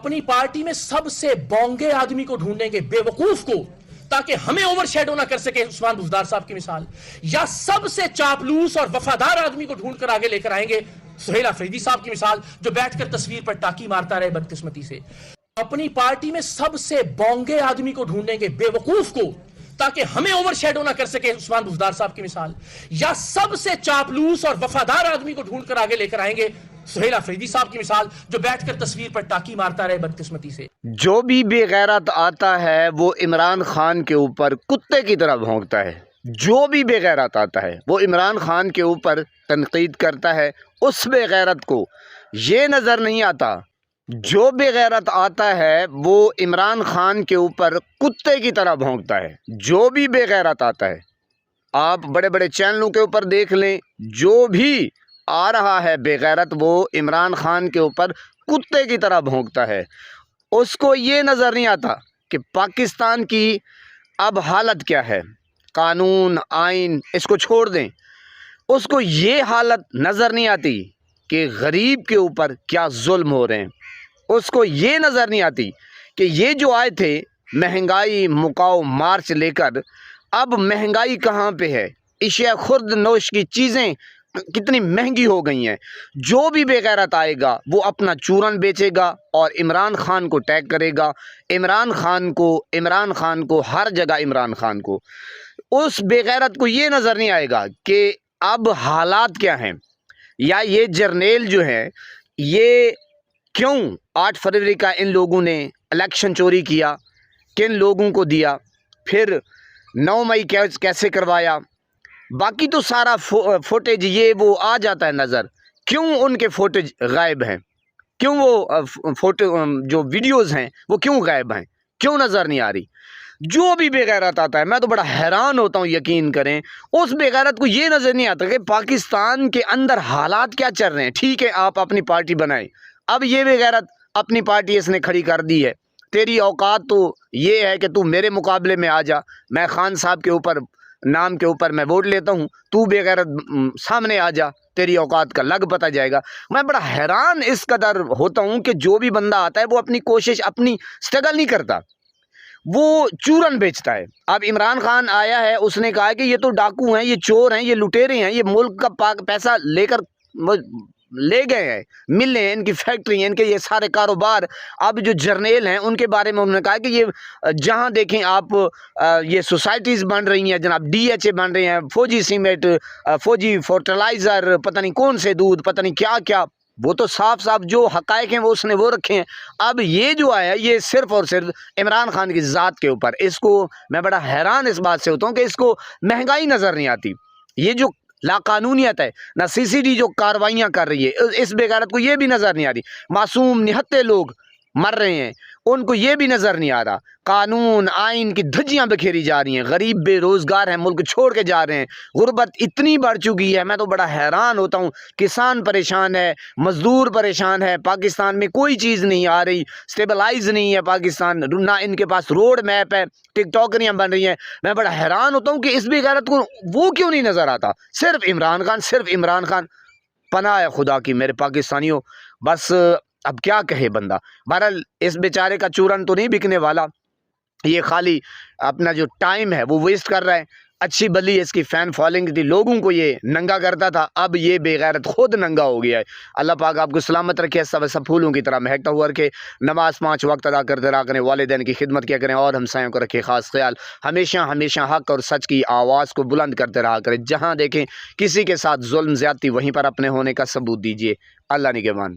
अपनी पार्टी में सबसे बोंगे आदमी को ढूंढेंगे, बेवकूफ को, ताकि हमें ओवरशैडो ना कर सके उस्मान बुजदार साहब की मिसाल, या सबसे चापलूस और वफादार आदमी को ढूंढकर आगे लेकर आएंगे सुहेल अफरीदी साहब की मिसाल, जो बैठकर तस्वीर पर टाकी मारता रहे बदकिस्मती से। अपनी पार्टी में सबसे बोंगे आदमी को ढूंढेंगे, बेवकूफ को, ताकि हमें ओवरशैडो ना कर सके उस्मान बुजदार साहब की मिसाल, या सबसे चापलूस और वफादार आदमी को ढूंढकर आगे लेकर आएंगे सुहेल अफरीदी साहब की मिसाल, जो बैठकर तस्वीर पर टाकी मारता रहे बदकिस्मती से। जो भी बेगैरत आता है वो इमरान खान के ऊपर कुत्ते की तरह भौंकता है। जो भी बेगैरत आता है वो इमरान खान के ऊपर तनकीद करता है। उस बेगैरत को ये नज़र नहीं आता, जो बेगैरत आता है वो इमरान खान के ऊपर कुत्ते की तरह भौंकता है। जो भी बेगैरत आता है, आप बड़े बड़े चैनलों के ऊपर देख लें, जो भी आ रहा है बेगैरत वो इमरान खान के ऊपर कुत्ते की तरह भौंकता है। उसको ये नज़र नहीं आता कि पाकिस्तान की अब हालत क्या है, कानून आइन इसको छोड़ दें। उसको ये हालत नज़र नहीं आती कि गरीब के ऊपर क्या जुल्म हो रहे हैं। उसको ये नज़र नहीं आती कि ये जो आए थे महंगाई मुकाओ मार्च लेकर, अब महंगाई कहाँ पे है, इशिया खुर्द नोश की चीज़ें कितनी महंगी हो गई हैं। जो भी बेगैरत आएगा वो अपना चूरन बेचेगा और इमरान खान को टैग करेगा, इमरान खान को हर जगह इमरान खान को। उस बेगैरत को ये नज़र नहीं आएगा कि अब हालात क्या हैं, या ये जर्नेल जो है ये क्यों 8 फरवरी का इन लोगों ने इलेक्शन चोरी किया, किन लोगों को दिया, फिर 9 मई कैसे करवाया। बाकी तो सारा फुटेज ये वो आ जाता है नज़र। क्यों उनके फुटेज गायब हैं, क्यों वो फोटो जो वीडियोज़ हैं वो क्यों गायब हैं, क्यों नज़र नहीं आ रही। जो भी बेगैरत आता है मैं तो बड़ा हैरान होता हूँ, यकीन करें। उस बेगैरत को ये नज़र नहीं आता कि पाकिस्तान के अंदर हालात क्या चल रहे हैं। ठीक है, आप अपनी पार्टी बनाएं, अब ये बेगैरत अपनी पार्टी इसने खड़ी कर दी है। तेरी औकात तो ये है कि तू मेरे मुकाबले में आ जा, मैं खान साहब के ऊपर नाम के ऊपर मैं वोट लेता हूँ, तू बेगैरत सामने आ जा, तेरी औकात का लग पता जाएगा। मैं बड़ा हैरान इस कदर होता हूँ कि जो भी बंदा आता है वो अपनी कोशिश, अपनी स्ट्रगल नहीं करता, वो चूरन बेचता है। अब इमरान खान आया है, उसने कहा कि ये तो डाकू हैं, ये चोर हैं, ये लुटेरे हैं, ये मुल्क का पैसा लेकर ले गए हैं, मिले हैं, इनकी फैक्ट्री, इनके ये सारे कारोबार। अब जो जर्नेल हैं उनके बारे में उन्होंने कहा कि ये जहां देखें आप ये सोसाइटीज़ बन रही हैं जनाब, DHA बन रहे हैं, फौजी सीमेंट, फौजी फर्टिलाइज़र, पता नहीं कौन से दूध, पता नहीं क्या क्या। वो तो साफ साफ जो हकायक हैं वो उसने वो रखे हैं। अब ये जो आया ये सिर्फ़ और सिर्फ इमरान खान की ज़ात के ऊपर। इसको मैं बड़ा हैरान इस बात से होता हूँ कि इसको महंगाई नज़र नहीं आती, ये जो लाकानूनियत है ना, CCD जो कार्रवाइयाँ कर रही है, इस बेगैरत को ये भी नज़र नहीं आ रही। मासूम निहत्ते लोग मर रहे हैं, उनको ये भी नज़र नहीं आ रहा। कानून आइन की धज्जियाँ बिखेरी जा रही हैं, गरीब बेरोज़गार हैं, मुल्क छोड़ के जा रहे हैं, गुर्बत इतनी बढ़ चुकी है। मैं तो बड़ा हैरान होता हूँ। किसान परेशान है, मज़दूर परेशान है, पाकिस्तान में कोई चीज़ नहीं आ रही, स्टेबलाइज नहीं है पाकिस्तान, ना इनके पास रोड मैप है, टिकटॉकरियाँ बन रही हैं। मैं बड़ा हैरान होता हूँ कि इस बेगैरत को वो क्यों नहीं नज़र आता। सिर्फ इमरान खान। पनाह है खुदा की मेरे पाकिस्तानियों, बस अब क्या कहे बंदा। बहरहाल इस बेचारे का चूरन तो नहीं बिकने वाला, ये खाली अपना जो टाइम है वो वेस्ट कर रहा है। अच्छी भली इसकी फ़ैन फॉलोइंग थी, लोगों को ये नंगा करता था, अब ये बेगैरत खुद नंगा हो गया है। अल्लाह पाक आपको सलामत रखे, सब फूलों की तरह महकता हुआ रखे, नमाज 5 वक्त अदा करते रहा करें, वालिदैन की खिदमत किया करें और हमसायों को रखे ख़ास ख्याल। हमेशा हमेशा हक़ और सच की आवाज़ को बुलंद करते रहा करें। जहाँ देखें किसी के साथ जुल्म ज़्यादती, वहीं पर अपने होने का सबूत दीजिए। अल्लाह निगहबान।